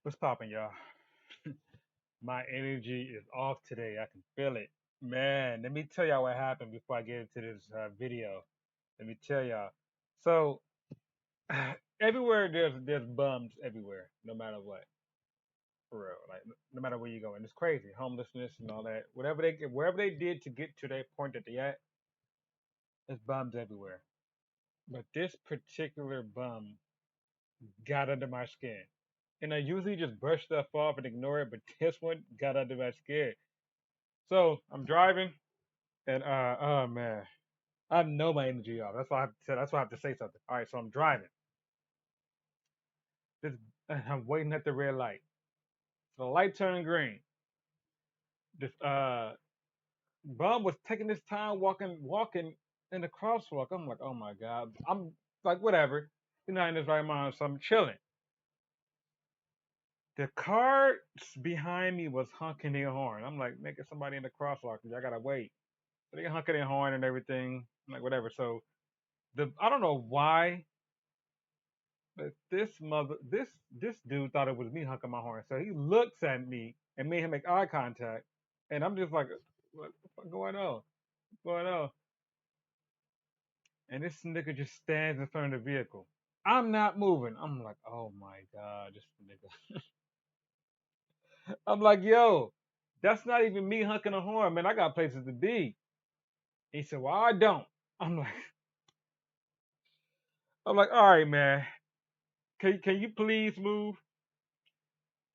What's poppin', y'all? My energy is off today. I can feel it. Man, let me tell y'all what happened before I get into this video. Let me tell y'all. So, everywhere there's bums everywhere, no matter what, for real. Like no matter where you go, and it's crazy. Homelessness and all that. Wherever they did to get to that point that they at, there's bums everywhere. But this particular bum got under my skin. And I usually just brush stuff off and ignore it, but this one got under my skin. So I'm driving, and oh man, I know my energy off. That's why I have to say, that's why I have to say something. All right, so I'm driving. This, I'm waiting at the red light. So the light turned green. This bum was taking his time walking in the crosswalk. I'm like, oh my god. I'm like, whatever. You're not in this right mind, so I'm chilling. The car behind me was honking their horn. I'm like, nigga, somebody in the crosswalk. I gotta wait. So they honking their horn and everything. I'm like, whatever. So the I don't know why, but this dude thought it was me honking my horn. So he looks at me and made him make eye contact, and I'm just like, what the fuck going on? What's going on? And this nigga just stands in front of the vehicle. I'm not moving. I'm like, oh my god, this nigga. I'm like, yo, that's not even me honking a horn, man. I got places to be. He said, well, I don't. I'm like, I'm like, all right, man. Can you please move?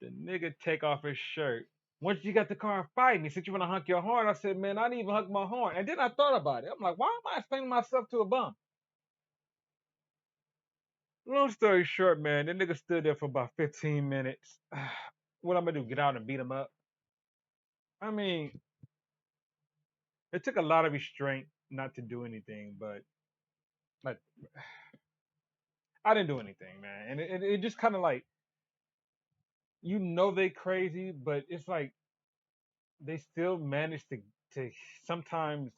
The nigga take off his shirt. Once you got the car, fight me. Since you want to honk your horn, I said, man, I didn't even honk my horn. And then I thought about it. I'm like, why am I explaining myself to a bum? Long story short, man, the nigga stood there for about 15 minutes. What I'm gonna do? Get out and beat him up? I mean, it took a lot of restraint not to do anything, but like, I didn't do anything, man. And it just kind of like, they crazy, but it's like they still manage to sometimes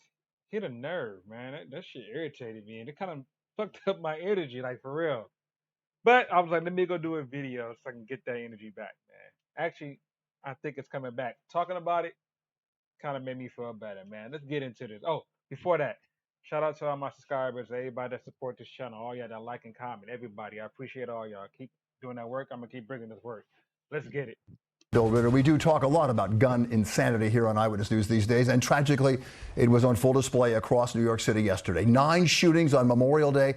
hit a nerve, man. That shit irritated me, and it kind of fucked up my energy, like for real. But I was like, let me go do a video so I can get that energy back, man. Actually, I think it's coming back. Talking about it kind of made me feel better, man. Let's get into this. Oh, before that, shout out to all my subscribers, everybody that support this channel, all y'all that like and comment, everybody. I appreciate all y'all. Keep doing that work. I'm gonna keep bringing this work. Let's get it. Bill Ritter. We do talk a lot about gun insanity here on Eyewitness News these days, and tragically, it was on full display across New York City yesterday. 9 shootings on Memorial Day.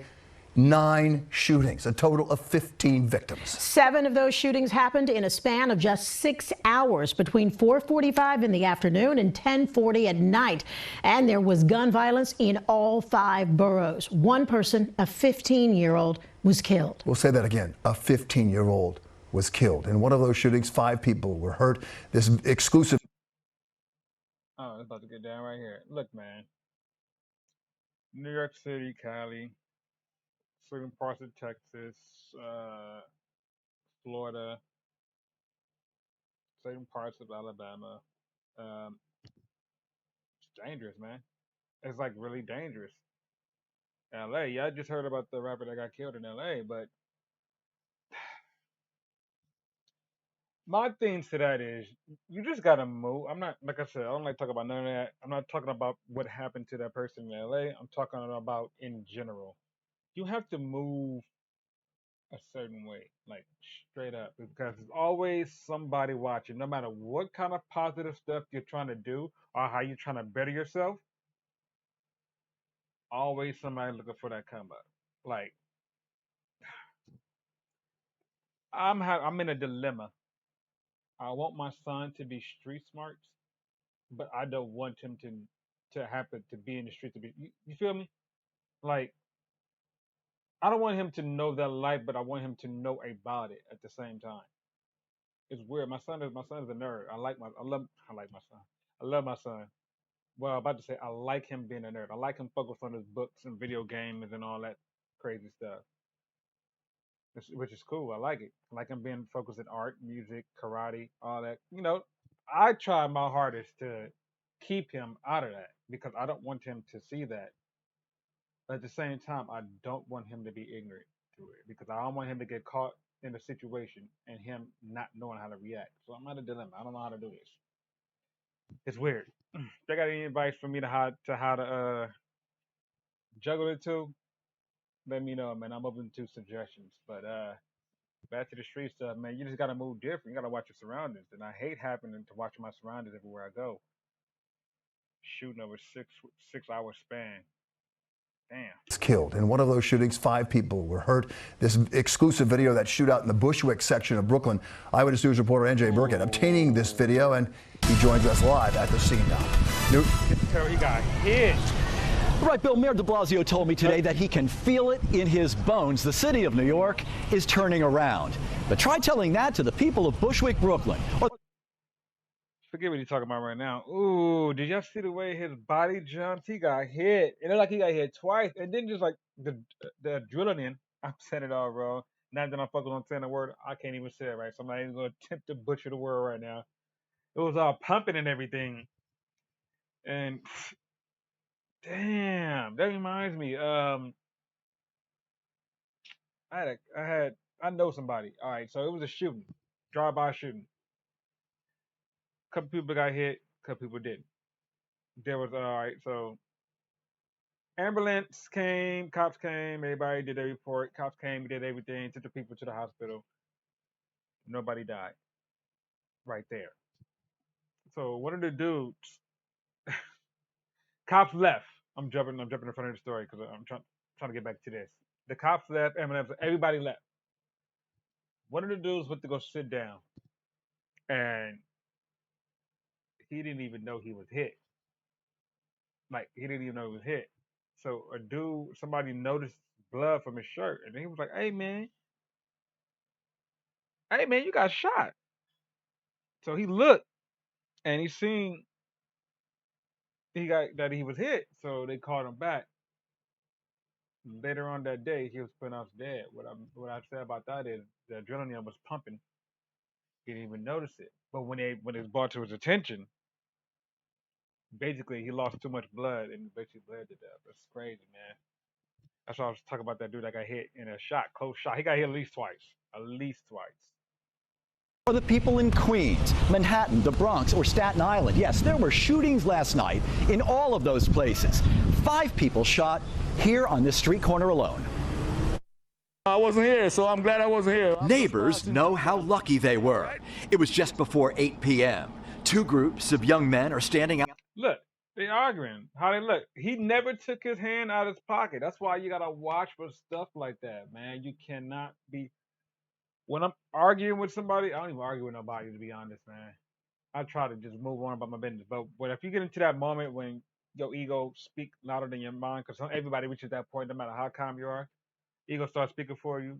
9 shootings, a total of 15 victims. 7 of those shootings happened in a span of just 6 hours between 4:45 in the afternoon and 10:40 at night. And there was gun violence in all 5 boroughs. One person, a 15-year-old, was killed. We'll say that again. A 15-year-old was killed. In one of those shootings, 5 people were hurt. This exclusive. Oh, it's about to get down right here. Look, man. New York City, Cali, certain parts of Texas, uh, Florida, certain parts of Alabama. It's dangerous, man. It's like really dangerous. LA, yeah, I just heard about the rapper that got killed in LA, but my thing to that is you just gotta move. I'm not like I said, I don't like talk about none of that. I'm not talking about what happened to that person in LA. I'm talking about in general. You have to move a certain way, like straight up, because there's always somebody watching, no matter what kind of positive stuff you're trying to do or how you're trying to better yourself, always somebody looking for that come up. Like I'm in a dilemma. I want my son to be street smart, but I don't want him to happen to be in the street to be you feel me? Like I don't want him to know that life, but I want him to know about it at the same time. It's weird. My son is a nerd. I like my son. I love my son. Well, I'm about to say I like him being a nerd. I like him focused on his books and video games and all that crazy stuff, which is cool. I like it. I like him being focused in art, music, karate, all that. I try my hardest to keep him out of that because I don't want him to see that. But at the same time, I don't want him to be ignorant to it because I don't want him to get caught. in the situation and him not knowing how to react. So I'm at a dilemma. I don't know how to do this. It's weird. If they got any advice for me to how to juggle it too, let me know, man. I'm open to suggestions. But back to the street stuff, man. You just gotta move different. You gotta watch your surroundings. And I hate happening to watch my surroundings everywhere I go. Shooting over 6 hour span. Damn. Killed. In one of those shootings, 5 people were hurt. This exclusive video, that shootout in the Bushwick section of Brooklyn. Eyewitness News reporter NJ Burkett obtaining this video, and he joins us live at the scene now. He got hit. Right, Bill, Mayor de Blasio told me today that he can feel it in his bones. The city of New York is turning around. But try telling that to the people of Bushwick, Brooklyn. Forget what he's talking about right now. Ooh, did y'all see the way his body jumped? He got hit. It looked like he got hit twice. And then just like the adrenaline, I'm saying it all wrong. Now that I'm focused on saying the word, I can't even say it right. So I'm not even going to attempt to butcher the word right now. It was all pumping and everything. And damn, that reminds me. I know somebody. All right, so it was a shooting, drive-by shooting. Couple people got hit, couple people didn't. There was all right, so ambulance came, cops came, everybody did their report. Cops came, did everything, took the people to the hospital. Nobody died. Right there. So one of the dudes, cops left. I'm jumping in front of the story because I'm trying to get back to this. The cops left, ambulance, everybody left. One of the dudes went to go sit down, and he didn't even know he was hit. Like he didn't even know he was hit. So somebody noticed blood from his shirt, and he was like, hey man, you got shot." So he looked, and he seen that he was hit. So they called him back. Later on that day, he was pronounced dead. What I say about that is the adrenaline was pumping. He didn't even notice it. But when it was brought to his attention, basically he lost too much blood and basically bled to death. That's crazy, man. That's why I was talking about that dude that got hit in a close shot. He got hit at least twice. At least twice. For the people in Queens, Manhattan, the Bronx, or Staten Island, yes, there were shootings last night in all of those places. 5 people shot here on this street corner alone. I wasn't here, so I'm glad I wasn't here. Neighbors know how lucky they were. It was just before 8 p.m. 2 groups of young men are standing out. Look, they arguing. How they look. He never took his hand out of his pocket. That's why you gotta watch for stuff like that, man. You cannot be. When I'm arguing with somebody, I don't even argue with nobody, to be honest, man. I try to just move on about my business. But if you get into that moment when your ego speaks louder than your mind, because everybody reaches that point, no matter how calm you are, ego starts speaking for you.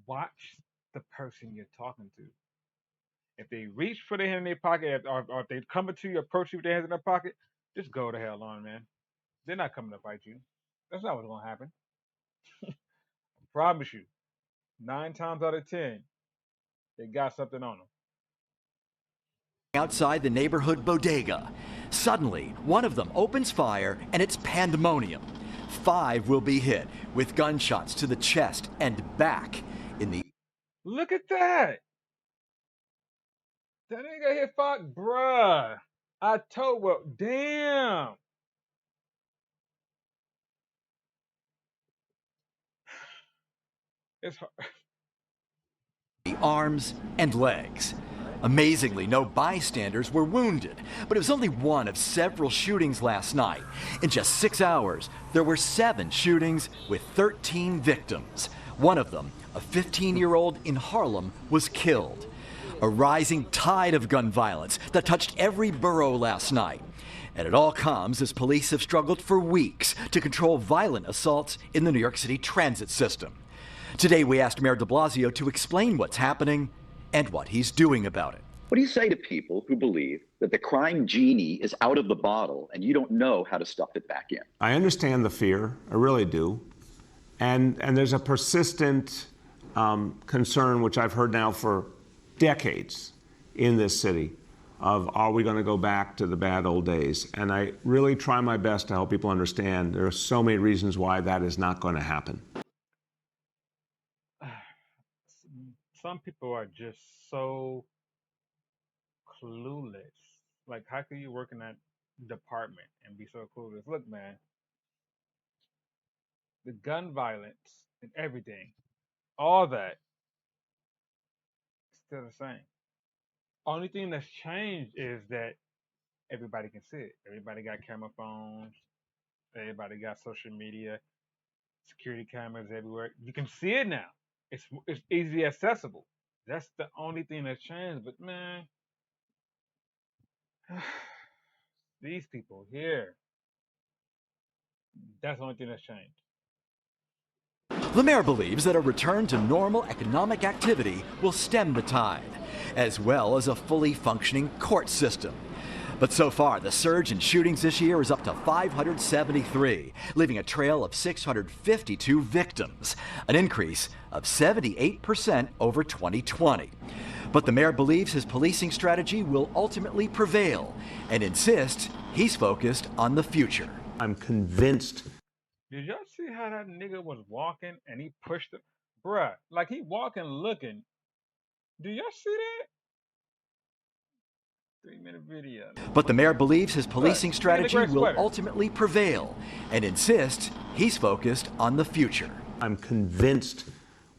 Watch the person you're talking to. If they reach for their hand in their pocket, or if they come to you, approach you with their hands in their pocket, just go to hell on, man. They're not coming to fight you. That's not what's gonna happen. I promise you. 9 times out of 10, they got something on them. Outside the neighborhood bodega. Suddenly, one of them opens fire and it's pandemonium. 5 will be hit with gunshots to the chest and back in the... Look at that. That nigga hit 5, bruh. I told, well, damn. It's hard. The arms and legs. Amazingly, no bystanders were wounded, but it was only one of several shootings last night. In just 6 hours, there were 7 shootings with 13 victims. One of them, a 15-year-old in Harlem, was killed. A rising tide of gun violence that touched every borough last night. And it all comes as police have struggled for weeks to control violent assaults in the New York City transit system. Today, we asked Mayor de Blasio to explain what's happening and what he's doing about it. What do you say to people who believe that the crime genie is out of the bottle and you don't know how to stuff it back in? I understand the fear, I really do. And there's a persistent concern, which I've heard now for decades in this city, of are we going to go back to the bad old days? And I really try my best to help people understand there are so many reasons why that is not going to happen. some people are just so clueless. Like, how can you work in that department and be so clueless? Look, man, the gun violence and everything, all that, still the same. Only thing that's changed is that everybody can see it. Everybody got camera phones. Everybody got social media, security cameras everywhere. You can see it now. It's easy accessible. That's the only thing that's changed. But man, these people here, that's the only thing that's changed. The mayor believes that a return to normal economic activity will stem the tide, as well as a fully functioning court system. But so far, the surge in shootings this year is up to 573, leaving a trail of 652 victims, an increase of 78% over 2020. But the mayor believes his policing strategy will ultimately prevail and insists he's focused on the future. I'm convinced. Did y'all see how that nigga was walking and he pushed it? Bruh, like he walking looking. Do y'all see that? 3-minute video. But the mayor believes his policing Look, nigga in the strategy gray will sweater. ultimately prevail and insists he's focused on the future. I'm convinced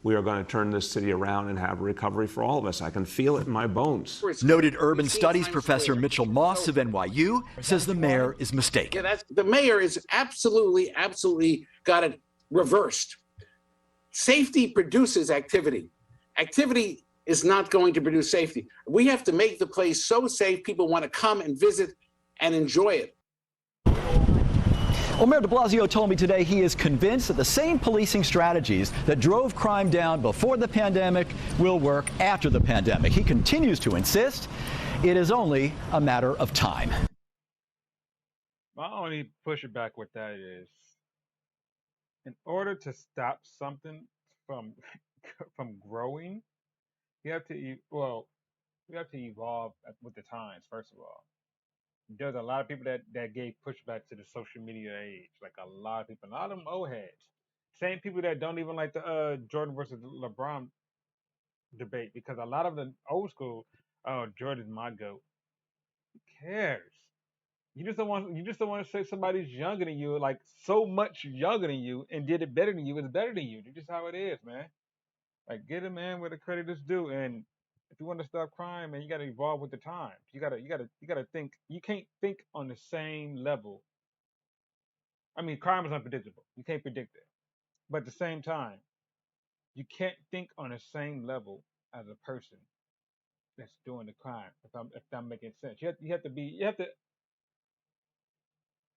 we are going to turn this city around and have recovery for all of us. I can feel it in my bones. Noted urban studies professor Mitchell Moss of NYU says the mayor is mistaken. Yeah, the mayor is absolutely got it reversed. Safety produces activity. Activity is not going to produce safety. We have to make the place so safe people want to come and visit and enjoy it. Well, Mayor de Blasio told me today he is convinced that the same policing strategies that drove crime down before the pandemic will work after the pandemic. He continues to insist it is only a matter of time. My only pushback with that is, in order to stop something from from growing, you have to you have to evolve with the times. First of all, there's a lot of people that gave pushback to the social media age. Like a lot of people, a lot of them old heads. Same people that don't even like the Jordan versus LeBron debate, because a lot of the old school, oh, Jordan's my goat. Who cares? You just don't want to say somebody's younger than you, like so much younger than you, and did it better than you. It's better than you. That's just how it is, man. Like, get a man where the credit is due. And if you want to stop crime, man, you got to evolve with the times. You gotta think. You can't think on the same level. I mean, crime is unpredictable. You can't predict it. But at the same time, you can't think on the same level as a person that's doing the crime. If I'm making sense, you have to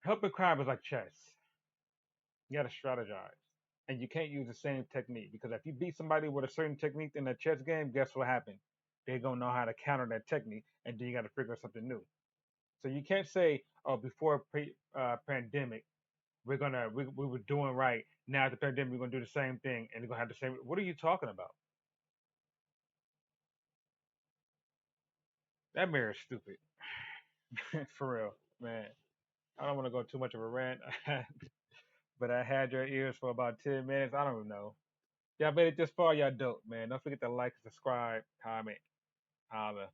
helping crime is like chess. You got to strategize, and you can't use the same technique, because if you beat somebody with a certain technique in a chess game, guess what happened? They're gonna know how to counter that technique, and then you got to figure out something new. So you can't say, "Oh, before pandemic, we were doing right. Now at the pandemic, we're gonna do the same thing, and they're gonna have the same." What are you talking about? That mayor is stupid, for real, man. I don't want to go too much of a rant, but I had your ears for about 10 minutes. I don't even know. Y'all made it this far, y'all dope, man. Don't forget to like, subscribe, comment, holla.